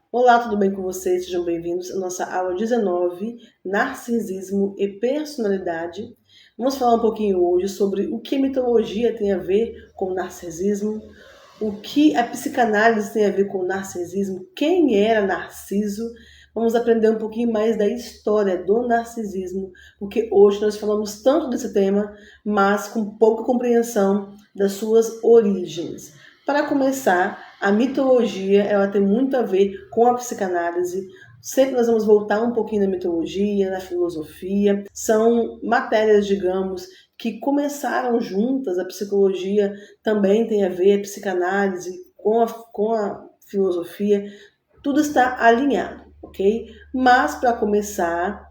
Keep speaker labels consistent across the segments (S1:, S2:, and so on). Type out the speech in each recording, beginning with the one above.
S1: Olá, tudo bem com vocês? Sejam bem-vindos à nossa aula 19, Narcisismo e Personalidade. Vamos falar um pouquinho hoje sobre o que a mitologia tem a ver com o narcisismo, o que a psicanálise tem a ver com o narcisismo, quem era Narciso. Vamos aprender um pouquinho mais da história do narcisismo, porque hoje nós falamos tanto desse tema, mas com pouca compreensão das suas origens. Para começar, a mitologia ela tem muito a ver com a psicanálise. Sempre nós vamos voltar um pouquinho na mitologia, na filosofia. São matérias, digamos, que começaram juntas. A psicologia também tem a ver, a psicanálise com a filosofia. Tudo está alinhado, ok? Mas, para começar,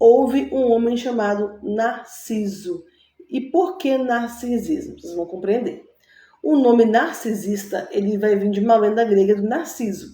S1: houve um homem chamado Narciso. E por que narcisismo? Vocês vão compreender. O nome narcisista ele vai vir de uma lenda grega do Narciso,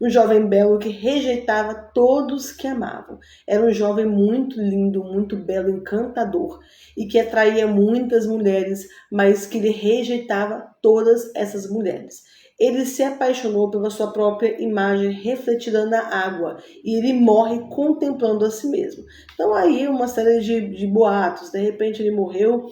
S1: um jovem belo que rejeitava todos que amavam. Era um jovem muito lindo, muito belo, encantador e que atraía muitas mulheres, mas que ele rejeitava todas essas mulheres. Ele se apaixonou pela sua própria imagem refletida na água e ele morre contemplando a si mesmo. Então aí uma série de boatos. De repente ele morreu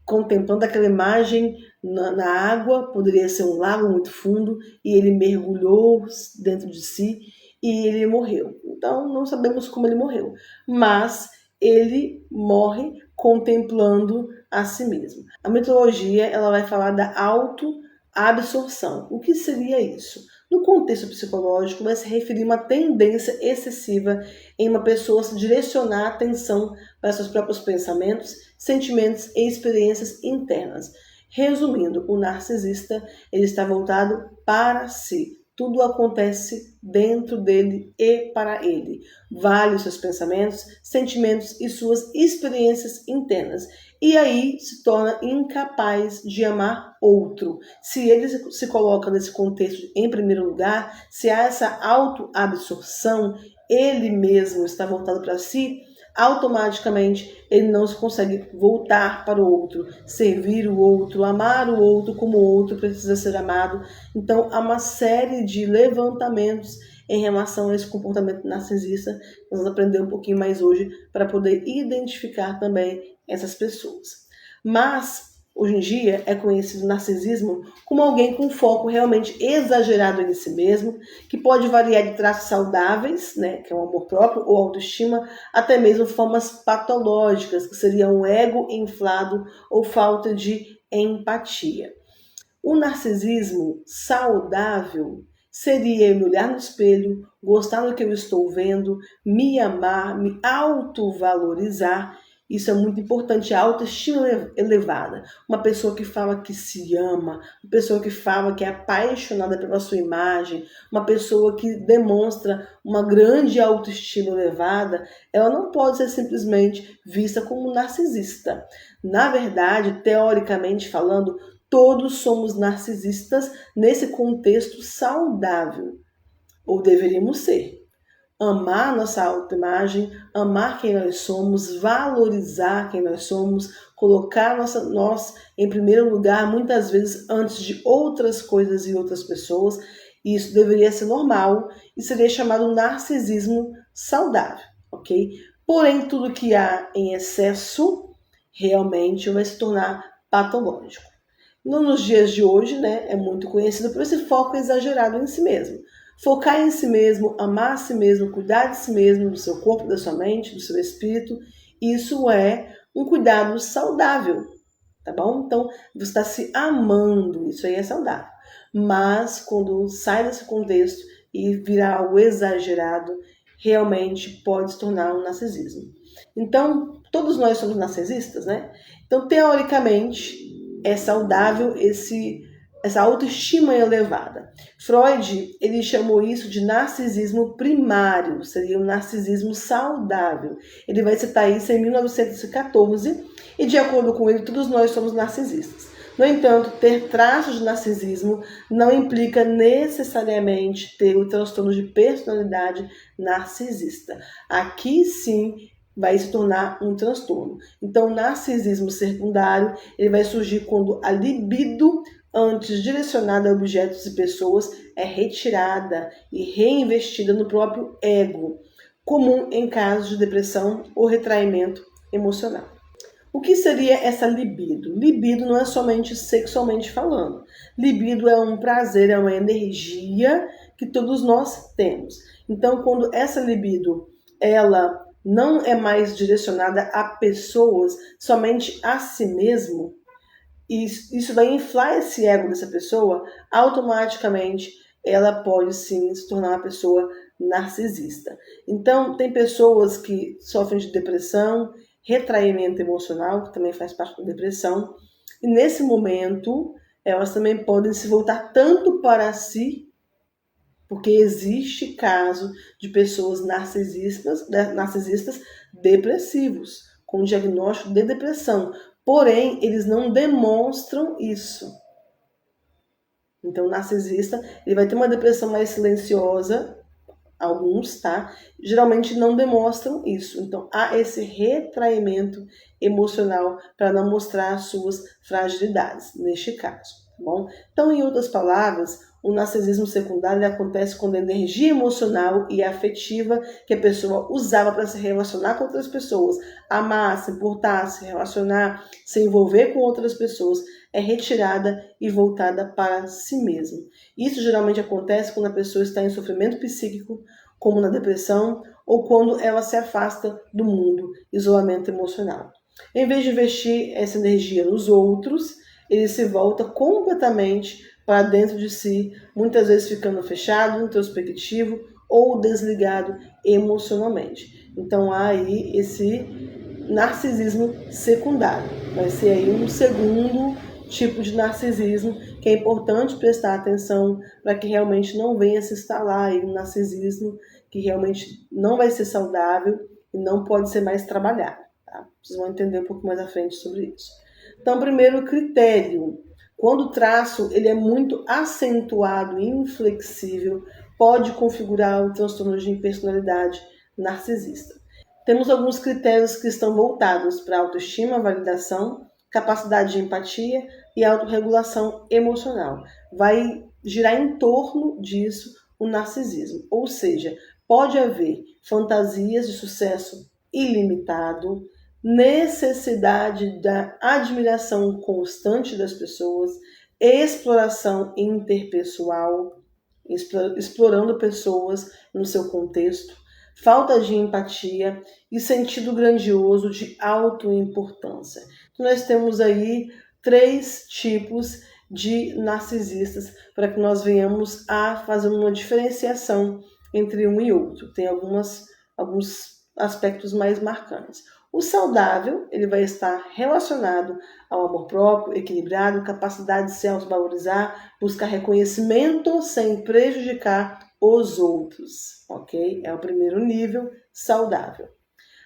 S1: contemplando aquela imagem na água, poderia ser um lago muito fundo, e ele mergulhou dentro de si e ele morreu. Então não sabemos como ele morreu, mas ele morre contemplando a si mesmo. A mitologia ela vai falar da autoabsorção. O que seria isso? No contexto psicológico, vai se referir a uma tendência excessiva em uma pessoa se direcionar a atenção para seus próprios pensamentos, sentimentos e experiências internas. Resumindo, o narcisista ele está voltado para si. Tudo acontece dentro dele e para ele. Vale os seus pensamentos, sentimentos e suas experiências internas. E aí se torna incapaz de amar outro. Se ele se coloca nesse contexto em primeiro lugar, se há essa autoabsorção, ele mesmo está voltado para si, automaticamente ele não se consegue voltar para o outro, servir o outro, amar o outro como o outro precisa ser amado. Então há uma série de levantamentos em relação a esse comportamento narcisista. Nós vamos aprender um pouquinho mais hoje para poder identificar também essas pessoas. Mas hoje em dia é conhecido o narcisismo como alguém com foco realmente exagerado em si mesmo, que pode variar de traços saudáveis, né, que é o amor próprio ou autoestima, até mesmo formas patológicas, que seria um ego inflado ou falta de empatia. O narcisismo saudável seria eu me olhar no espelho, gostar do que eu estou vendo, me amar, me autovalorizar. Isso é muito importante, a autoestima elevada. Uma pessoa que fala que se ama, uma pessoa que fala que é apaixonada pela sua imagem, uma pessoa que demonstra uma grande autoestima elevada, ela não pode ser simplesmente vista como narcisista. Na verdade, teoricamente falando, todos somos narcisistas nesse contexto saudável, ou deveríamos ser. Amar nossa autoimagem, amar quem nós somos, valorizar quem nós somos, colocar nós em primeiro lugar, muitas vezes antes de outras coisas e outras pessoas. Isso deveria ser normal e seria chamado narcisismo saudável, ok? Porém, tudo que há em excesso realmente vai se tornar patológico. Nos dias de hoje, né, é muito conhecido por esse foco exagerado em si mesmo. Focar em si mesmo, amar a si mesmo, cuidar de si mesmo, do seu corpo, da sua mente, do seu espírito, isso é um cuidado saudável, tá bom? Então, você está se amando, isso aí é saudável. Mas, quando sai desse contexto e virar algo exagerado, realmente pode se tornar um narcisismo. Então, todos nós somos narcisistas, né? Então, teoricamente, é saudável essa autoestima elevada. Freud, ele chamou isso de narcisismo primário, seria um narcisismo saudável. Ele vai citar isso em 1914 e, de acordo com ele, todos nós somos narcisistas. No entanto, ter traços de narcisismo não implica necessariamente ter o transtorno de personalidade narcisista. Aqui sim vai se tornar um transtorno. Então, o narcisismo secundário ele vai surgir quando a libido antes direcionada a objetos e pessoas é retirada e reinvestida no próprio ego, comum em casos de depressão ou retraimento emocional. O que seria essa libido? Libido não é somente sexualmente falando. Libido é um prazer, é uma energia que todos nós temos. Então, quando essa libido, ela não é mais direcionada a pessoas, somente a si mesmo, e isso vai inflar esse ego dessa pessoa, automaticamente ela pode sim se tornar uma pessoa narcisista. Então, tem pessoas que sofrem de depressão, retraimento emocional, que também faz parte da depressão, e nesse momento elas também podem se voltar tanto para si, porque existe caso de pessoas narcisistas depressivos, com diagnóstico de depressão, porém eles não demonstram isso. Então o narcisista ele vai ter uma depressão mais silenciosa, alguns, tá? Geralmente não demonstram isso. Então há esse retraimento emocional para não mostrar as suas fragilidades, neste caso, tá bom? Então, em outras palavras, o narcisismo secundário acontece quando a energia emocional e afetiva que a pessoa usava para se relacionar com outras pessoas, amar, se importar, se relacionar, se envolver com outras pessoas, é retirada e voltada para si mesma. Isso geralmente acontece quando a pessoa está em sofrimento psíquico, como na depressão, ou quando ela se afasta do mundo, isolamento emocional. Em vez de investir essa energia nos outros, ele se volta completamente para dentro de si, muitas vezes ficando fechado, introspectivo ou desligado emocionalmente. Então há aí esse narcisismo secundário. Vai ser aí um segundo tipo de narcisismo que é importante prestar atenção para que realmente não venha se instalar aí um narcisismo que realmente não vai ser saudável e não pode ser mais trabalhado. Tá? Vocês vão entender um pouco mais à frente sobre isso. Então, primeiro critério. Quando o traço ele é muito acentuado e inflexível, pode configurar o transtorno de personalidade narcisista. Temos alguns critérios que estão voltados para autoestima, validação, capacidade de empatia e autorregulação emocional. Vai girar em torno disso o narcisismo. Ou seja, pode haver fantasias de sucesso ilimitado, necessidade da admiração constante das pessoas, exploração interpessoal, explorando pessoas no seu contexto, falta de empatia e sentido grandioso de autoimportância. Então, nós temos aí 3 tipos de narcisistas para que nós venhamos a fazer uma diferenciação entre um e outro. Tem alguns aspectos mais marcantes. O saudável, ele vai estar relacionado ao amor próprio, equilibrado, capacidade de se autovalorizar, buscar reconhecimento sem prejudicar os outros, ok? É o primeiro nível, saudável.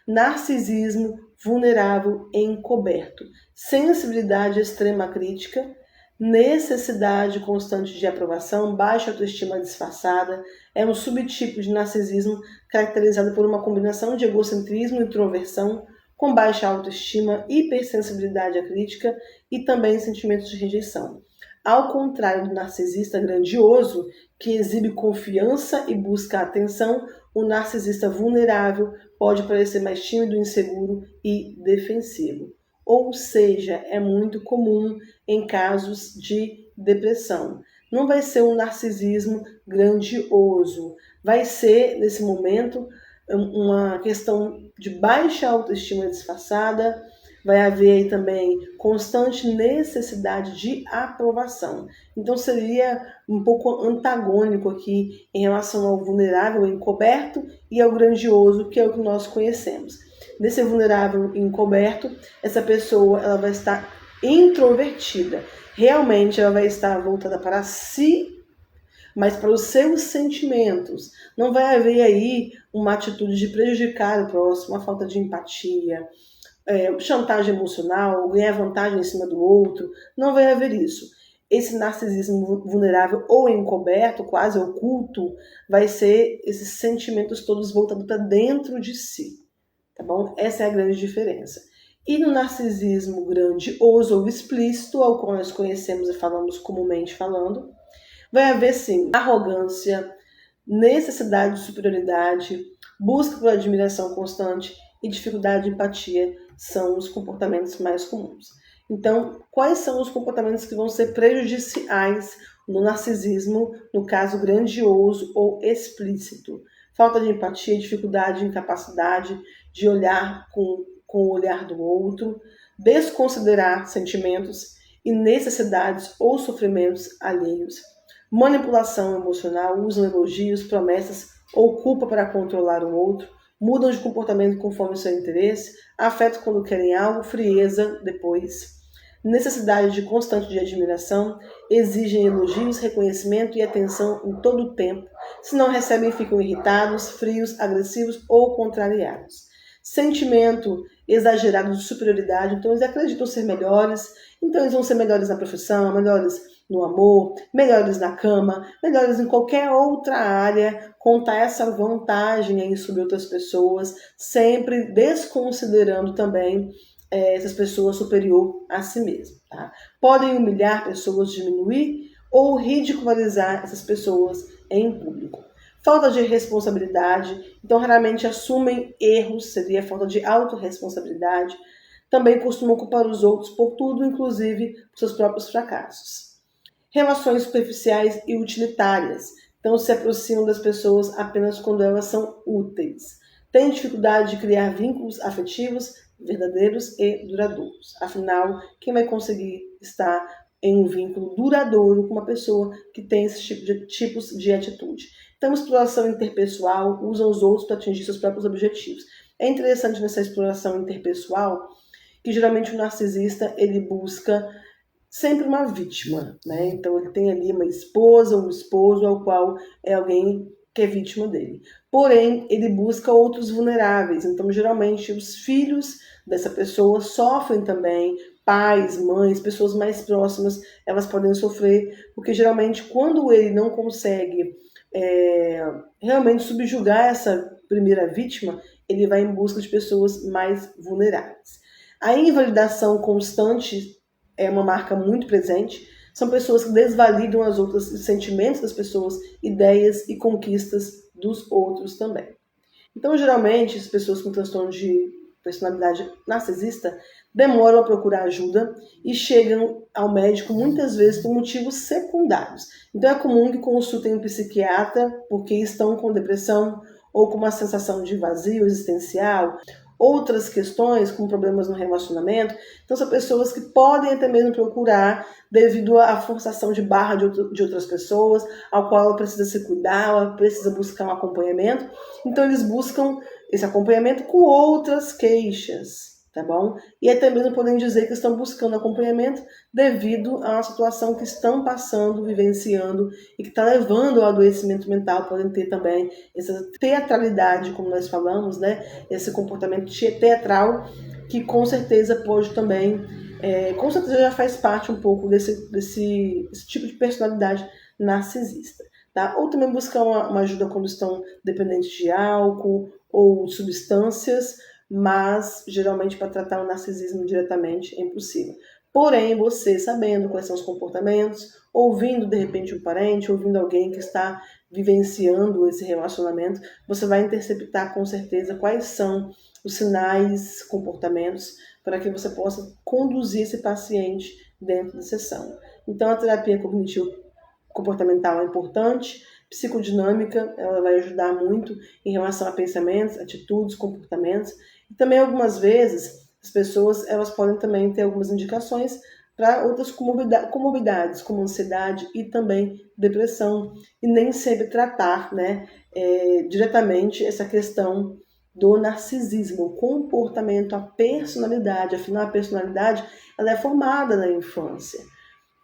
S1: Narcisismo vulnerável encoberto, sensibilidade extrema crítica, necessidade constante de aprovação, baixa autoestima disfarçada, é um subtipo de narcisismo caracterizado por uma combinação de egocentrismo e introversão, com baixa autoestima, hipersensibilidade à crítica e também sentimentos de rejeição. Ao contrário do narcisista grandioso, que exibe confiança e busca atenção, o narcisista vulnerável pode parecer mais tímido, inseguro e defensivo. Ou seja, é muito comum em casos de depressão. Não vai ser um narcisismo grandioso, vai ser, nesse momento, uma questão de baixa autoestima disfarçada, vai haver aí também constante necessidade de aprovação. Então seria um pouco antagônico aqui em relação ao vulnerável encoberto e ao grandioso, que é o que nós conhecemos. Nesse vulnerável encoberto, essa pessoa ela vai estar introvertida. Realmente ela vai estar voltada para si, mas para os seus sentimentos. Não vai haver aí uma atitude de prejudicar o próximo, uma falta de empatia, chantagem emocional, ganhar vantagem em cima do outro. Não vai haver isso. Esse narcisismo vulnerável ou encoberto, quase oculto, vai ser esses sentimentos todos voltados para dentro de si. Tá bom? Essa é a grande diferença. E no narcisismo grandioso ou explícito, ao qual nós conhecemos e falamos comumente falando, Vai haver, sim, arrogância, necessidade de superioridade, busca por admiração constante e dificuldade de empatia são os comportamentos mais comuns. Então, quais são os comportamentos que vão ser prejudiciais no narcisismo, no caso grandioso ou explícito? Falta de empatia, dificuldade, incapacidade de olhar com o olhar do outro, desconsiderar sentimentos e necessidades ou sofrimentos alheios, manipulação emocional, usam elogios, promessas ou culpa para controlar o outro, mudam de comportamento conforme o seu interesse, afeto quando querem algo, frieza depois, necessidade de constante de admiração, exigem elogios, reconhecimento e atenção em todo o tempo, se não recebem ficam irritados, frios, agressivos ou contrariados. Sentimento exagerado de superioridade, então eles acreditam ser melhores, então eles vão ser melhores na profissão, melhores no amor, melhores na cama, melhores em qualquer outra área, contar essa vantagem aí sobre outras pessoas, sempre desconsiderando também essas pessoas superior a si mesmo. Tá? Podem humilhar pessoas, diminuir ou ridicularizar essas pessoas em público. Falta de responsabilidade, então raramente assumem erros, seria falta de autorresponsabilidade. Também costumam culpar os outros por tudo, inclusive por seus próprios fracassos. Relações superficiais e utilitárias, então se aproximam das pessoas apenas quando elas são úteis. Têm dificuldade de criar vínculos afetivos verdadeiros e duradouros. Afinal, quem vai conseguir estar em um vínculo duradouro com uma pessoa que tem esse tipos de atitude? Então, exploração interpessoal, usam os outros para atingir seus próprios objetivos. É interessante nessa exploração interpessoal que geralmente o narcisista ele busca sempre uma vítima, né? Então ele tem ali uma esposa, um esposo ao qual é alguém que é vítima dele. Porém, ele busca outros vulneráveis. Então, geralmente, os filhos dessa pessoa sofrem também, pais, mães, pessoas mais próximas, elas podem sofrer, porque geralmente quando ele não consegue realmente subjugar essa primeira vítima, ele vai em busca de pessoas mais vulneráveis. A invalidação constante é uma marca muito presente. São pessoas que desvalidam as outras, os sentimentos das pessoas, ideias e conquistas dos outros também. Então, geralmente, as pessoas com transtorno de personalidade narcisista demoram a procurar ajuda e chegam ao médico muitas vezes por motivos secundários. Então, é comum que consultem um psiquiatra porque estão com depressão ou com uma sensação de vazio existencial, outras questões, como problemas no relacionamento. Então, são pessoas que podem até mesmo procurar devido à forçação de barra de outras pessoas, ao qual ela precisa se cuidar, ela precisa buscar um acompanhamento. Então, eles buscam esse acompanhamento com outras queixas, tá bom? E até mesmo podem dizer que estão buscando acompanhamento devido a uma situação que estão passando, vivenciando e que está levando ao adoecimento mental. Podem ter também essa teatralidade, como nós falamos, né? Esse comportamento teatral que com certeza pode também, com certeza já faz parte um pouco desse tipo de personalidade narcisista. Tá? Ou também buscar uma ajuda quando estão dependentes de álcool ou substâncias, mas geralmente para tratar o narcisismo diretamente é impossível. Porém, você sabendo quais são os comportamentos, ouvindo de repente um parente, ouvindo alguém que está vivenciando esse relacionamento, você vai interceptar com certeza quais são os sinais, comportamentos, para que você possa conduzir esse paciente dentro da sessão. Então, a terapia cognitivo-comportamental é importante, psicodinâmica, ela vai ajudar muito em relação a pensamentos, atitudes, comportamentos. E também, algumas vezes, as pessoas elas podem também ter algumas indicações para outras comorbidades, como ansiedade e também depressão, e nem sempre tratar, né, diretamente essa questão do narcisismo, o comportamento, a personalidade. Afinal, a personalidade ela é formada na infância.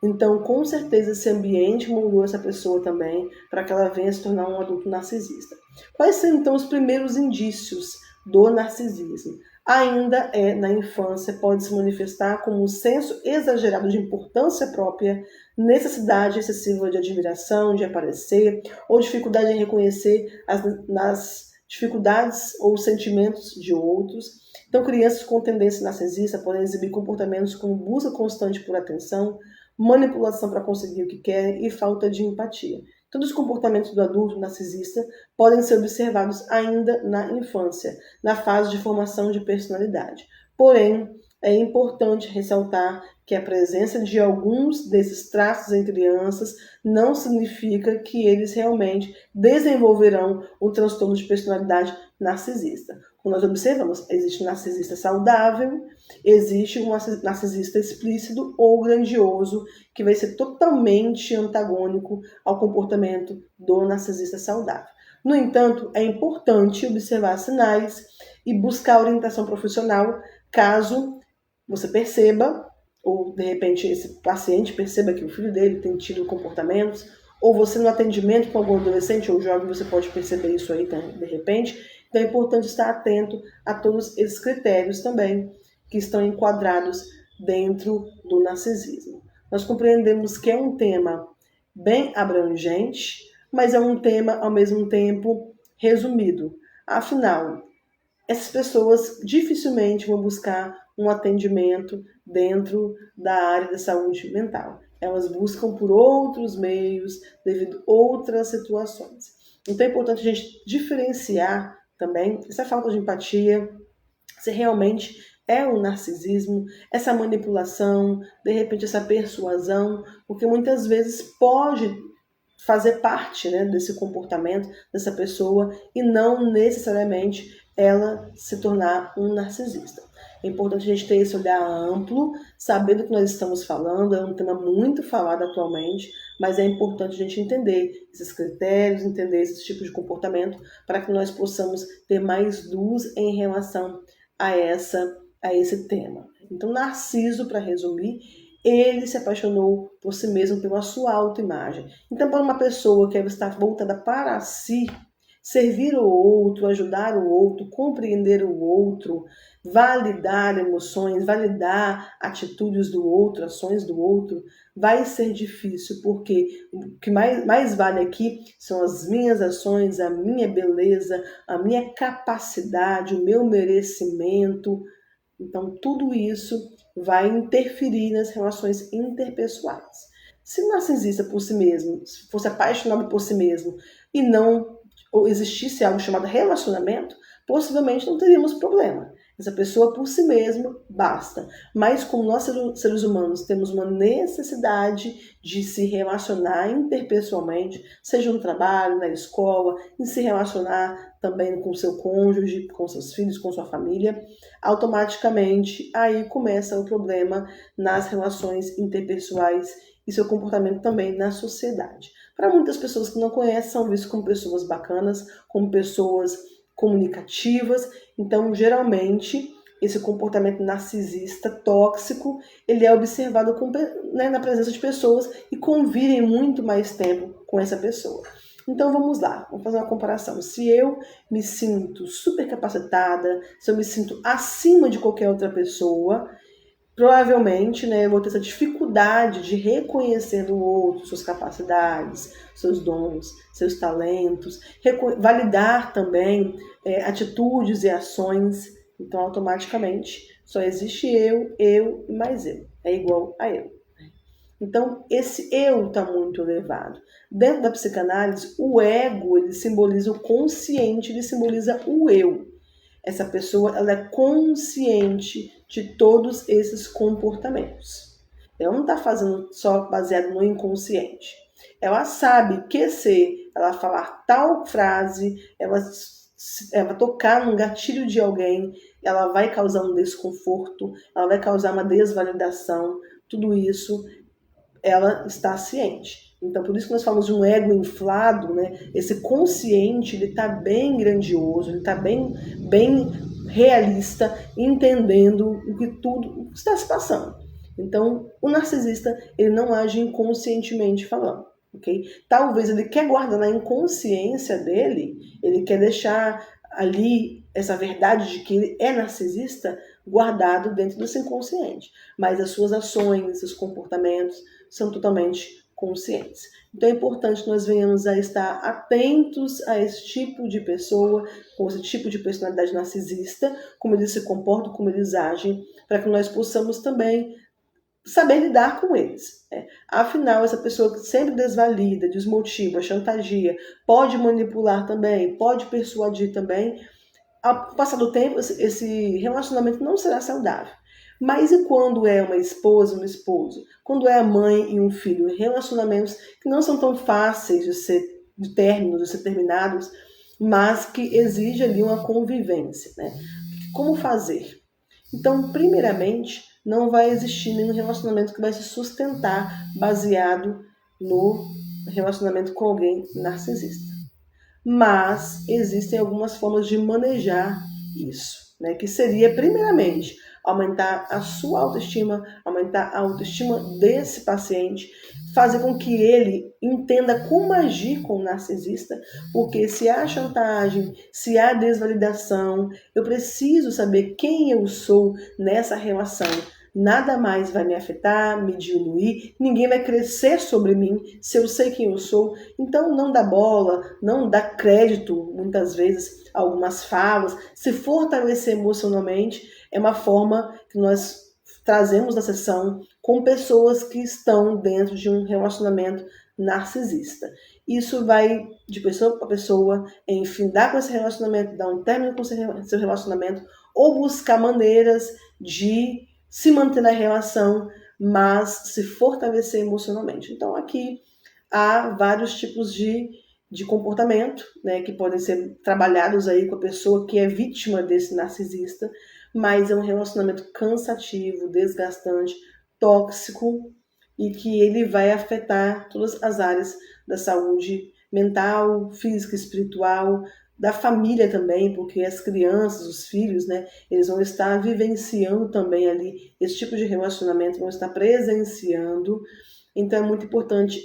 S1: Então, com certeza, esse ambiente moldou essa pessoa também para que ela venha se tornar um adulto narcisista. Quais são, então, os primeiros indícios do narcisismo? Ainda na infância, pode se manifestar como um senso exagerado de importância própria, necessidade excessiva de admiração, de aparecer, ou dificuldade em reconhecer nas dificuldades ou sentimentos de outros. Então, crianças com tendência narcisista podem exibir comportamentos como busca constante por atenção, manipulação para conseguir o que quer e falta de empatia. Todos os comportamentos do adulto narcisista podem ser observados ainda na infância, na fase de formação de personalidade. Porém, é importante ressaltar que a presença de alguns desses traços em crianças não significa que eles realmente desenvolverão um transtorno de personalidade narcisista. Como nós observamos, existe um narcisista saudável, existe um narcisista explícito ou grandioso, que vai ser totalmente antagônico ao comportamento do narcisista saudável. No entanto, é importante observar sinais e buscar orientação profissional caso você perceba, ou de repente esse paciente perceba que o filho dele tem tido comportamentos, ou você no atendimento com algum adolescente ou jovem, você pode perceber isso aí de repente. Então é importante estar atento a todos esses critérios também que estão enquadrados dentro do narcisismo. Nós compreendemos que é um tema bem abrangente, mas é um tema ao mesmo tempo resumido. Afinal, essas pessoas dificilmente vão buscar um atendimento dentro da área da saúde mental. Elas buscam por outros meios, devido a outras situações. Então é importante a gente diferenciar também essa falta de empatia, se realmente é um narcisismo, essa manipulação, de repente essa persuasão, porque muitas vezes pode fazer parte, né, desse comportamento dessa pessoa e não necessariamente ela se tornar um narcisista. É importante a gente ter esse olhar amplo, saber do que nós estamos falando, é um tema muito falado atualmente, mas é importante a gente entender esses critérios, entender esses tipos de comportamento, para que nós possamos ter mais luz em relação a esse tema. Então, Narciso, para resumir, ele se apaixonou por si mesmo, pela sua autoimagem. Então, para uma pessoa que está voltada para si, servir o outro, ajudar o outro, compreender o outro, validar emoções, validar atitudes do outro, ações do outro, vai ser difícil, porque o que mais vale aqui são as minhas ações, a minha beleza, a minha capacidade, o meu merecimento. Então, tudo isso vai interferir nas relações interpessoais. Se o narcisista por si mesmo, se fosse apaixonado por si mesmo e não existisse algo chamado relacionamento, possivelmente não teríamos problema. Essa pessoa por si mesma basta. Mas como nós seres humanos temos uma necessidade de se relacionar interpessoalmente, seja no trabalho, na escola, em se relacionar também com seu cônjuge, com seus filhos, com sua família, automaticamente aí começa o problema nas relações interpessoais e seu comportamento também na sociedade. Para muitas pessoas que não conhecem, são vistas como pessoas bacanas, como pessoas comunicativas. Então, geralmente, esse comportamento narcisista, tóxico, ele é observado na presença de pessoas e convivem muito mais tempo com essa pessoa. Então vamos lá, vamos fazer uma comparação. Se eu me sinto super capacitada, se eu me sinto acima de qualquer outra pessoa, provavelmente, né, eu vou ter essa dificuldade de reconhecer no outro suas capacidades, seus dons, seus talentos, validar também atitudes e ações. Então, automaticamente, só existe eu e mais eu. É igual a eu. Então, esse eu está muito elevado. Dentro da psicanálise, o ego, ele simboliza o consciente, ele simboliza o eu. Essa pessoa, ela é consciente de todos esses comportamentos. Ela não está fazendo só baseado no inconsciente. Ela sabe que se ela falar tal frase, ela tocar num gatilho de alguém, ela vai causar um desconforto, ela vai causar uma desvalidação. Tudo isso ela está ciente. Então, por isso que nós falamos de um ego inflado, né? Esse consciente, ele está bem grandioso, ele está bem realista, entendendo o que tudo está se passando. Então, o narcisista, ele não age inconscientemente falando, ok? Talvez ele quer guardar na inconsciência dele, ele quer deixar ali essa verdade de que ele é narcisista guardado dentro desse inconsciente. Mas as suas ações, seus comportamentos são totalmente conscientes. Então é importante que nós venhamos a estar atentos a esse tipo de pessoa, com esse tipo de personalidade narcisista, como eles se comportam, como eles agem, para que nós possamos também saber lidar com eles. Afinal, essa pessoa que sempre desvalida, desmotiva, chantageia, pode manipular também, pode persuadir também. Ao passar do tempo, esse relacionamento não será saudável. Mas e quando é uma esposa, um esposo? Quando é a mãe e um filho? Relacionamentos que não são tão fáceis de ser terminados, mas que exigem ali uma convivência, né? Como fazer? Então, primeiramente, não vai existir nenhum relacionamento que vai se sustentar baseado no relacionamento com alguém narcisista. Mas existem algumas formas de manejar isso, né? Que seria, primeiramente, aumentar a sua autoestima, aumentar a autoestima desse paciente, fazer com que ele entenda como agir com o narcisista, porque se há chantagem, se há desvalidação, eu preciso saber quem eu sou nessa relação. Nada mais vai me afetar, me diminuir, ninguém vai crescer sobre mim se eu sei quem eu sou. Então não dá bola, não dá crédito, muitas vezes, a algumas falas. Se fortalecer emocionalmente é uma forma que nós trazemos na sessão com pessoas que estão dentro de um relacionamento narcisista. Isso vai de pessoa para pessoa, em findar com esse relacionamento, dar um término com seu relacionamento, ou buscar maneiras de se manter na relação, mas se fortalecer emocionalmente. Então aqui há vários tipos de comportamento, né, que podem ser trabalhados aí com a pessoa que é vítima desse narcisista, mas é um relacionamento cansativo, desgastante, tóxico e que ele vai afetar todas as áreas da saúde mental, física, espiritual, da família também, porque as crianças, os filhos, né, eles vão estar vivenciando também ali esse tipo de relacionamento, vão estar presenciando. Então é muito importante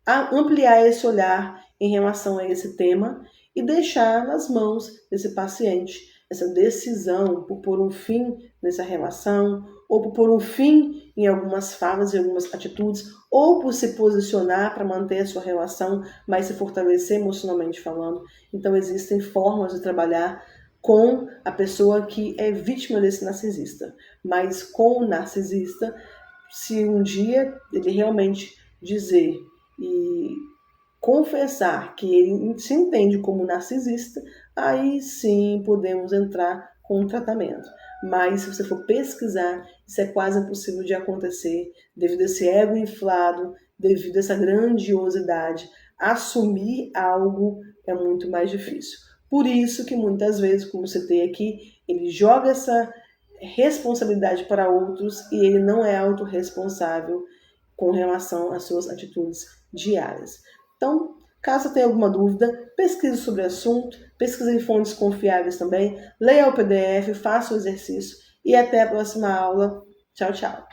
S1: ampliar esse olhar em relação a esse tema e deixar nas mãos desse paciente essa decisão por pôr um fim nessa relação, ou por pôr um fim em algumas falas e algumas atitudes, ou por se posicionar para manter a sua relação, mas se fortalecer emocionalmente falando. Então existem formas de trabalhar com a pessoa que é vítima desse narcisista, mas com o narcisista, se um dia ele realmente dizer e confessar que ele se entende como narcisista, aí sim podemos entrar com um tratamento. Mas se você for pesquisar, isso é quase impossível de acontecer, devido a esse ego inflado, devido a essa grandiosidade. Assumir algo é muito mais difícil. Por isso que muitas vezes, como você tem aqui, ele joga essa responsabilidade para outros e ele não é autorresponsável com relação às suas atitudes diárias. Então, caso tenha alguma dúvida, pesquise sobre o assunto, pesquise em fontes confiáveis também, leia o PDF, faça o exercício e até a próxima aula. Tchau, tchau.